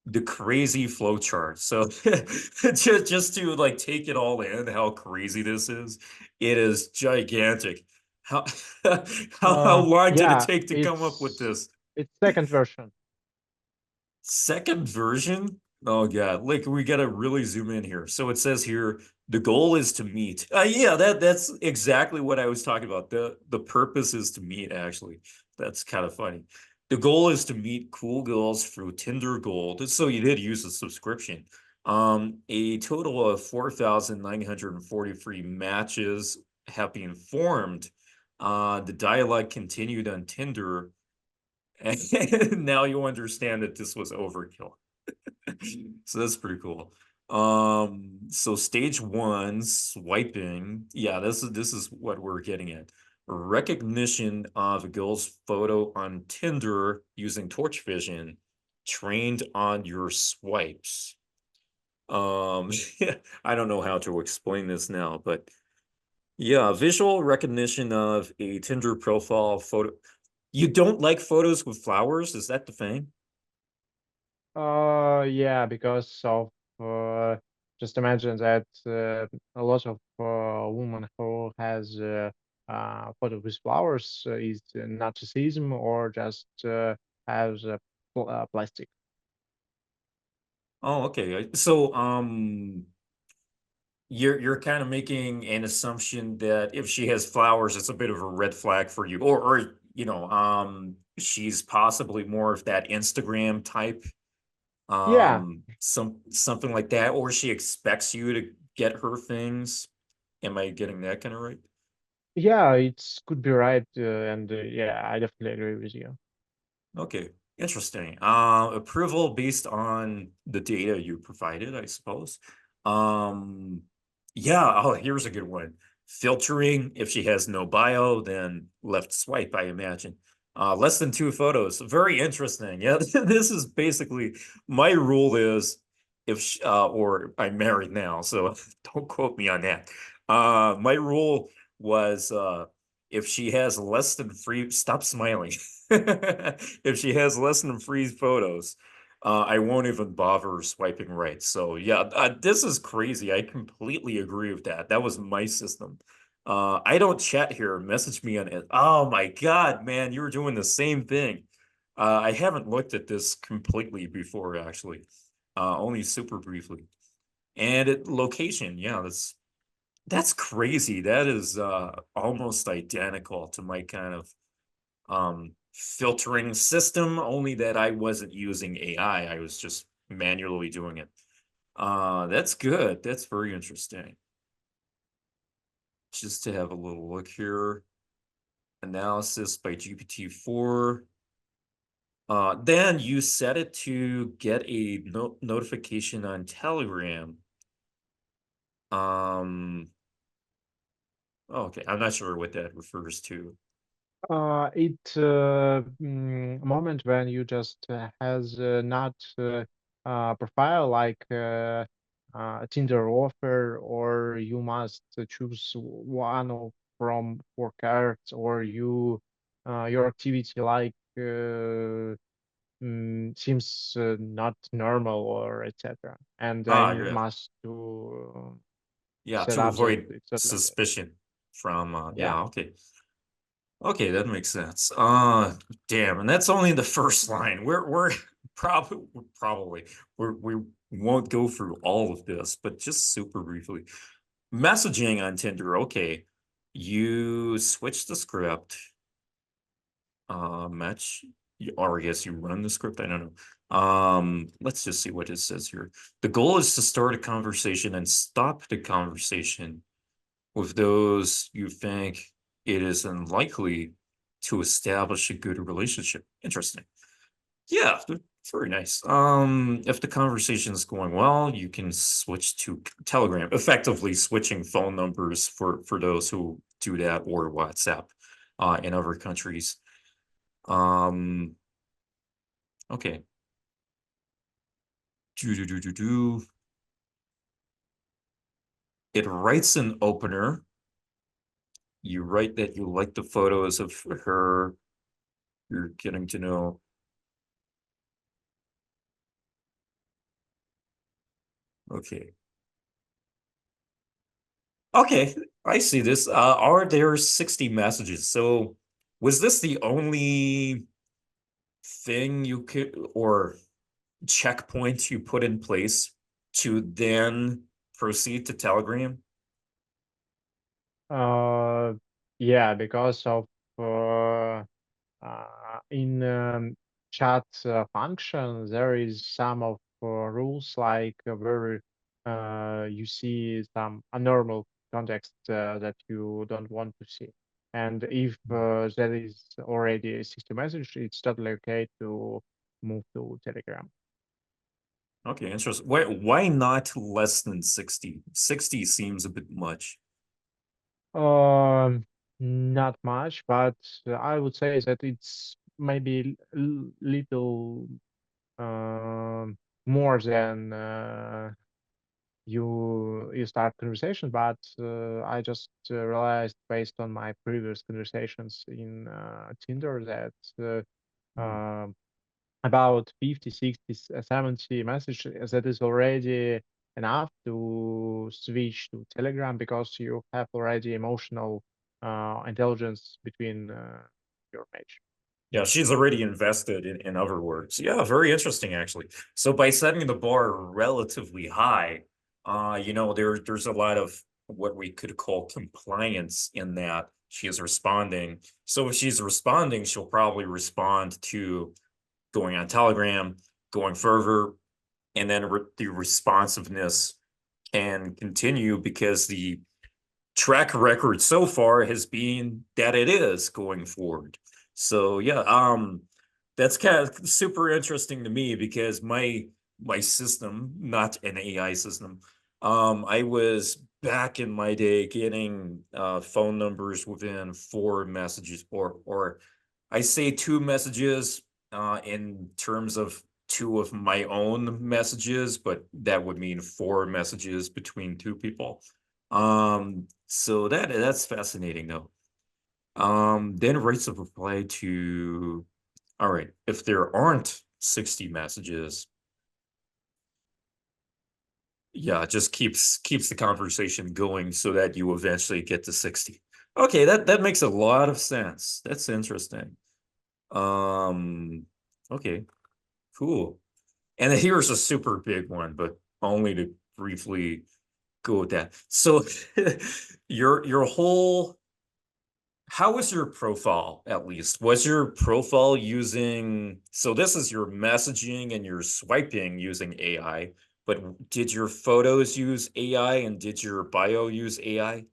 the crazy flowchart. So just to like take it all in, how crazy this is, it is gigantic. How how long did it Yeah, take to come up with it's this? second version. Second version? Oh God, like we gotta really zoom in here. So it says here the goal is to meet. Yeah, that's exactly what I was talking about. The purpose is to meet, actually. That's kind of funny. The goal is to meet cool girls through Tinder Gold. So you did use a subscription. A total of 4,943 matches have been formed. The dialogue continued on Tinder, and now you understand that this was overkill. So that's pretty cool. So stage one, swiping. Yeah, this is what we're getting at. Recognition of a girl's photo on Tinder using torch vision, trained on your swipes. Um, I don't know how to explain this now, but yeah, visual recognition of a Tinder profile photo. You don't like photos with flowers? Is that the thing? Yeah, because of just imagine that a lot of women who has photo with flowers is narcissism or just has plastic. Oh, okay. So, you're kind of making an assumption that if she has flowers, it's a bit of a red flag for you, or she's possibly more of that Instagram type, Yeah, something like that, or she expects you to get her things. Am I getting that kind of right? yeah, it's could be right, and yeah, I definitely agree with you. Okay, interesting. Approval based on the data you provided, I suppose. Um, yeah, oh, here's a good one. Filtering, if she has no bio, then left swipe, I imagine. Less than two photos. Very interesting. Yeah, this is basically my rule is if or I'm married now, so don't quote me on that. My rule was if she has less than three, stop smiling. If she has less than three photos, I won't even bother swiping right. So yeah, this is crazy. I completely agree with that. That was my system. I don't chat here. Message me on it. Oh my God, man, you were doing the same thing. I haven't looked at this completely before, actually. Only super briefly. And location, yeah, that's crazy. That is almost identical to my kind of filtering system, only that I wasn't using AI. I was just manually doing it. That's good. That's very interesting. Just to have a little look here. Analysis by GPT-4. Then you set it to get a notification on Telegram. Um, okay, I'm not sure what that refers to. Moment when you just has not profile like a Tinder offer, or you must choose one of from four cards, or your activity like seems not normal or etc. And I Yeah, must to yeah, set to up that avoid exactly like that. suspicion from, Yeah. yeah, okay. Okay, that makes sense. Damn, and that's only the first line. We're probably we won't go through all of this, but just super briefly. Messaging on Tinder, okay. You switch the script, match, or I guess you run the script, I don't know. Let's just see what it says here. The goal is to start a conversation and stop the conversation with those you think it is unlikely to establish a good relationship. Interesting. Yeah, very nice. If the conversation is going well, you can switch to Telegram, effectively switching phone numbers for those who do that, or WhatsApp in other countries. Um, okay. Do do do do do. It writes an opener. You write that you like the photos of her. You're getting to know. Okay. Okay, I see this. Are there 60 messages? So was this the only thing you could or checkpoint you put in place to then proceed to Telegram? Uh, yeah, because of in chat function, there is some of rules like where you see some abnormal context that you don't want to see. And if there is already a 60 message, it's totally okay to move to Telegram. Okay, interesting. Why not less than 60? 60 seems a bit much. Um, Not much, but I would say that it's maybe little more than you start conversation, but I just realized based on my previous conversations in Tinder that Hmm. about 50, 60, 70 messages that is already enough to switch to Telegram because you have already emotional intelligence between your match. Yeah, she's already invested in other words. Yeah, very interesting actually. So by setting the bar relatively high, there's a lot of what we could call compliance in that she is responding. So if she's responding, she'll probably respond to going on Telegram, going further, and then the responsiveness can continue because the track record so far has been that it is going forward. So yeah, that's kind of super interesting to me because my system, not an AI system, I was back in my day getting phone numbers within 4 messages or I say 2 messages in terms of two of my own messages, but that would mean 4 messages between two people. So that's fascinating though. Then rates of reply to, all right, if there aren't 60 messages, yeah, it just keeps the conversation going so that you eventually get to 60. Okay, that makes a lot of sense. That's interesting. Um, okay, cool. And here's a super big one, but only to briefly go with that. So your whole how was your profile at least? Was your profile using, so this is your messaging and your swiping using AI, but did your photos use AI and did your bio use AI?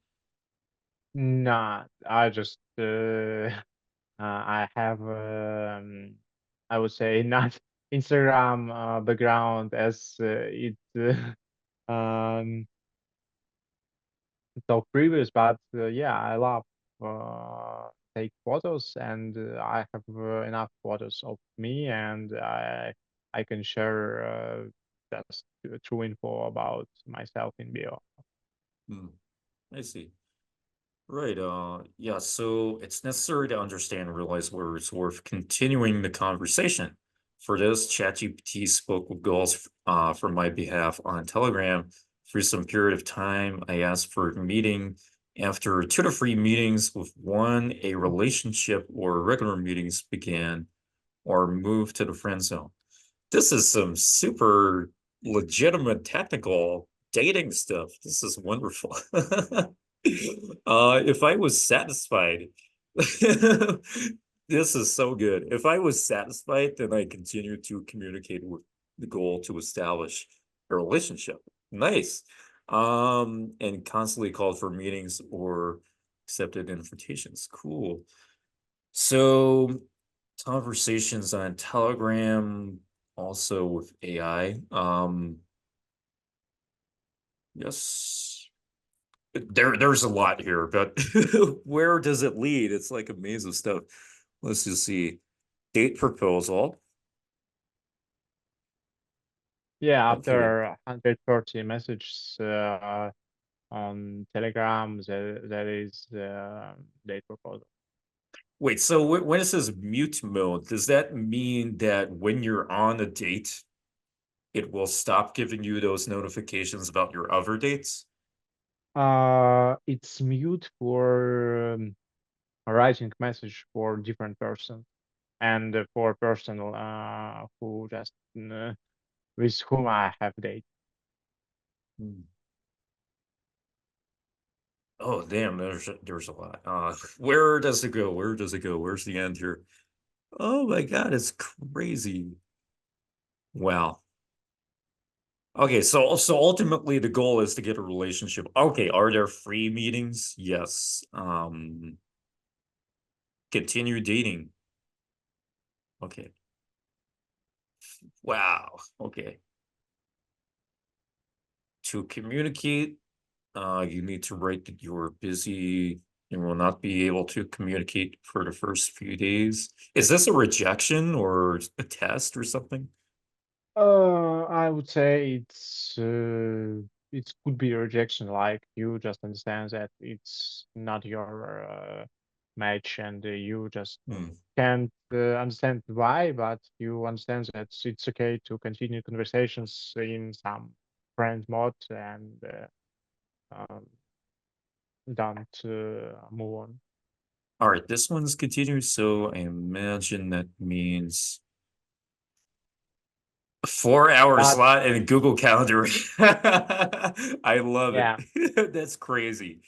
Nah, I just I have I would say not Instagram background as it um so previous, but yeah, I love take photos, and I have enough photos of me, and I can share just true info about myself in bio. Hmm, I see. Right. Yeah, so it's necessary to understand and realize where it's worth continuing the conversation. For this, ChatGPT spoke with goals for my behalf on Telegram. For some period of time, I asked for a meeting. After 2 to 3 meetings with one, a relationship or regular meetings began or moved to the friend zone. This is some super legitimate technical dating stuff. This is wonderful. If I was satisfied, this is so good. If I was satisfied, then I continue to communicate with the goal to establish a relationship. Nice. And constantly called for meetings or accepted invitations. Cool. So conversations on Telegram, also with AI. Yes, there's a lot here, but where does it lead? It's like a maze of stuff. Let's just see. Date proposal. Yeah, Okay. after 130 messages on Telegram, there is date proposal. Wait, so when it says mute mode, does that mean that when you're on a date, it will stop giving you those notifications about your other dates. It's mute for writing message for different person and for person who just with whom I have date. Hmm. Oh, damn, there's a lot. Where does it go? Where does it go? Where's the end here? Oh my God, it's crazy. Wow. Okay, so ultimately the goal is to get a relationship. Okay, are there free meetings? Yes. Continue dating. Okay. Wow. Okay. To communicate, you need to write that you are busy and will not be able to communicate for the first few days. Is this a rejection or a test or something? I would say it could be a rejection. Like you just understand that it's not your match, and you just Hmm. can't understand why, but you understand that it's okay to continue conversations in some friend mode and don't move on. All right, this one's continued, so I imagine that means 4 hour But slot in Google Calendar. I love yeah, it. That's crazy,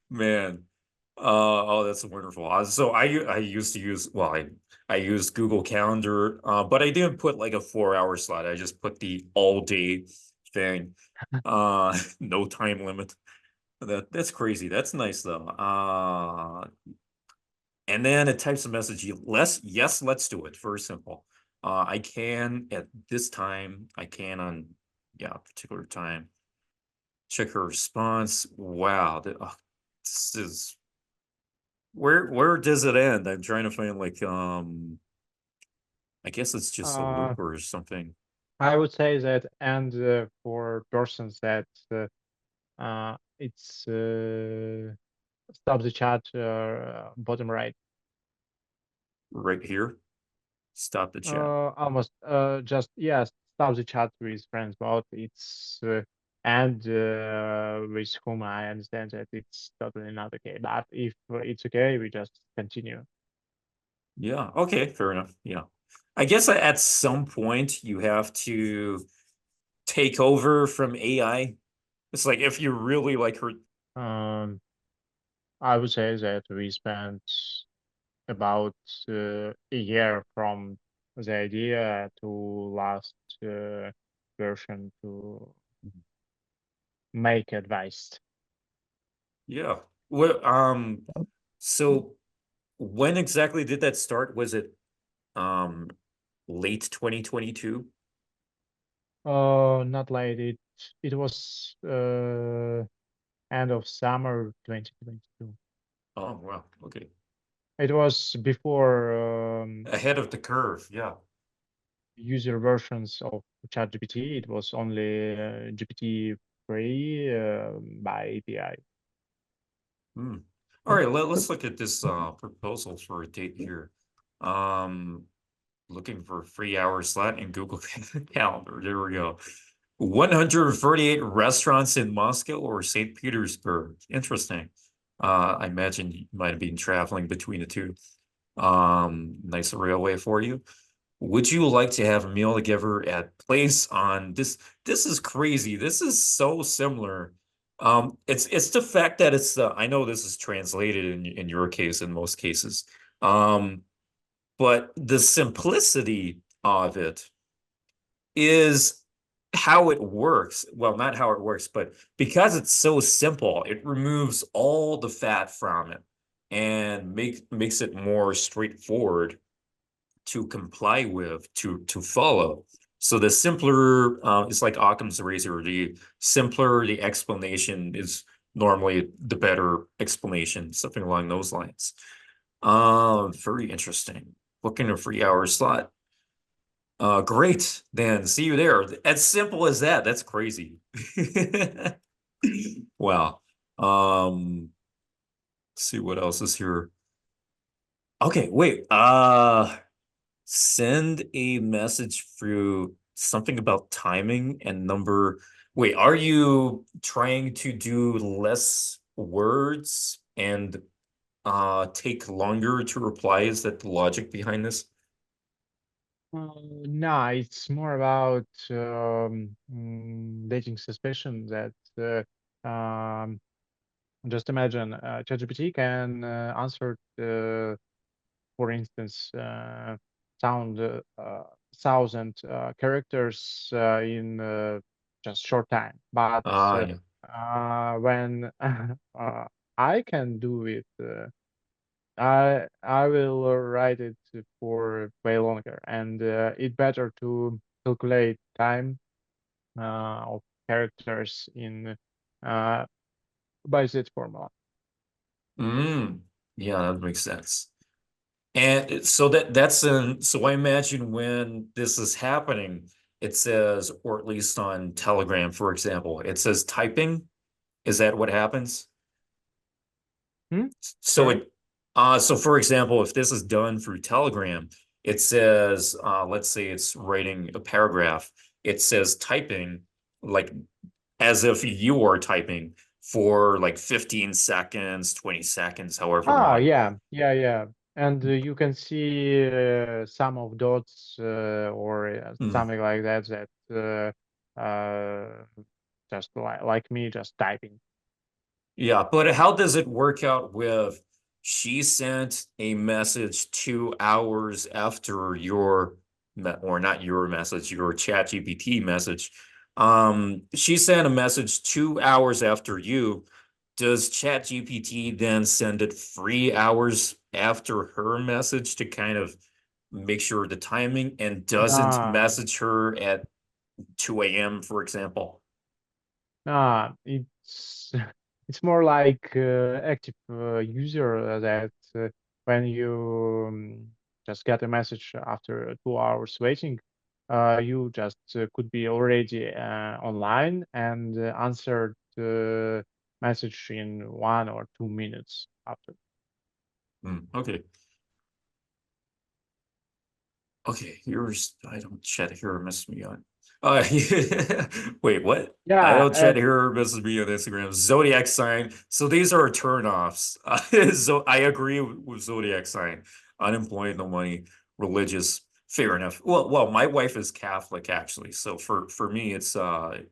man. Oh, that's wonderful. So I used to use well, I used Google Calendar, but I didn't put like a 4 hour slot. I just put the all day thing. No time limit. That's crazy. That's nice though. And then it types a message. Yes, let's do it. Very simple. I can at this time. I can on yeah, particular time. Check her response. Wow, this is where does it end? I'm trying to find like I guess it's just a uh, loop or something I would say that, and for persons that it's stop the chat bottom right. right here. Stop the chat. Almost just yes, stop the chat with friends mode. It's and with whom I understand that it's totally not okay. But if it's okay, we just continue. Yeah. Okay. Fair enough. Yeah. I guess at some point you have to take over from AI. It's like if you really like her. Um, I would say that we spent about a year from the idea to last version to make advice. Yeah. Well, so when exactly did that start? Was it um late 2022? Not late. It was end of summer 2022. Oh, wow. Okay. It was before Ahead of the curve. Yeah. user versions of ChatGPT. It was only GPT free by API. Hmm. All right, let's look at this proposal for a date here. Um, looking for a free hour slot in Google Calendar. There we go. 148 restaurants in Moscow or St. Petersburg. Interesting. I imagine you might have been traveling between the two. Nice railway for you. Would you like to have a meal together at place on this? This is crazy. This is so similar. It's the fact that it's the I know this is translated in your case in most cases. Um, but the simplicity of it is how it works. Well, not how it works, but because it's so simple, it removes all the fat from it and makes it more straightforward to comply with, to follow. So the simpler, it's like Occam's razor. The simpler the explanation is normally the better explanation, something along those lines. Very interesting. Booking a free hour slot. Great. Then see you there. As simple as that. That's crazy. Wow. Let's see what else is here. Okay, wait. Send a message through. something about timing and number. Wait, are you trying to do less words and take longer to reply? Is that the logic behind this? No, it's more about dating suspicion that just imagine ChatGPT can answer, for instance, sound 1,000 characters in just short time. But Yeah. when I can do it, I will write it for way longer, and it better to calculate time of characters in uh, by that formula. Mm, yeah, that makes sense. And so so I imagine when this is happening, it says, or at least on Telegram, for example, it says typing. Is that what happens? Hmm? So Sorry? so for example, if this is done through Telegram, it says, let's say it's writing a paragraph, it says typing, like as if you are typing for like 15 seconds, 20 seconds, however Ah, long. yeah, yeah, yeah. And you can see some of dots or Mm. something like that just like me just typing. Yeah, but how does it work out with she sent a message 2 hours after or not your message, your chat GPT message. She sent a message 2 hours after you. Does chat GPT then send it 3 hours after her message to kind of make sure the timing and doesn't Ah, message her at 2 a.m., for example? it's it's more like active user that when you just get a message after 2 hours waiting, you just could be already online and answered the message in 1 or 2 minutes after. Okay. Okay, yours. I don't chat here or message me on. Wait, what? I Yeah, don't chat here or message me on Instagram. Zodiac sign. So these are turnoffs. So I agree with zodiac sign. Unemployed, no money, religious. Fair enough. Well, my wife is Catholic actually. So for me, it's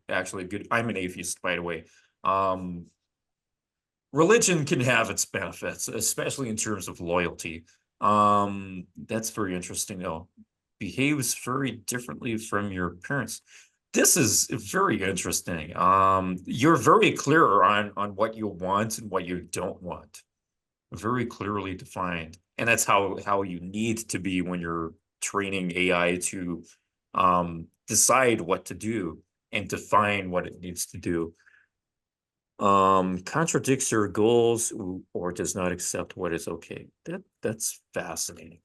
actually good. I'm an atheist, by the way. Um, Religion can have its benefits, especially in terms of loyalty. That's very interesting though. Behaves very differently from your parents. This is very interesting. You're very clear on what you want and what you don't want. Very clearly defined. And that's how you need to be when you're training AI to decide what to do and define what it needs to do. Contradicts your goals or does not accept what is okay. That's fascinating.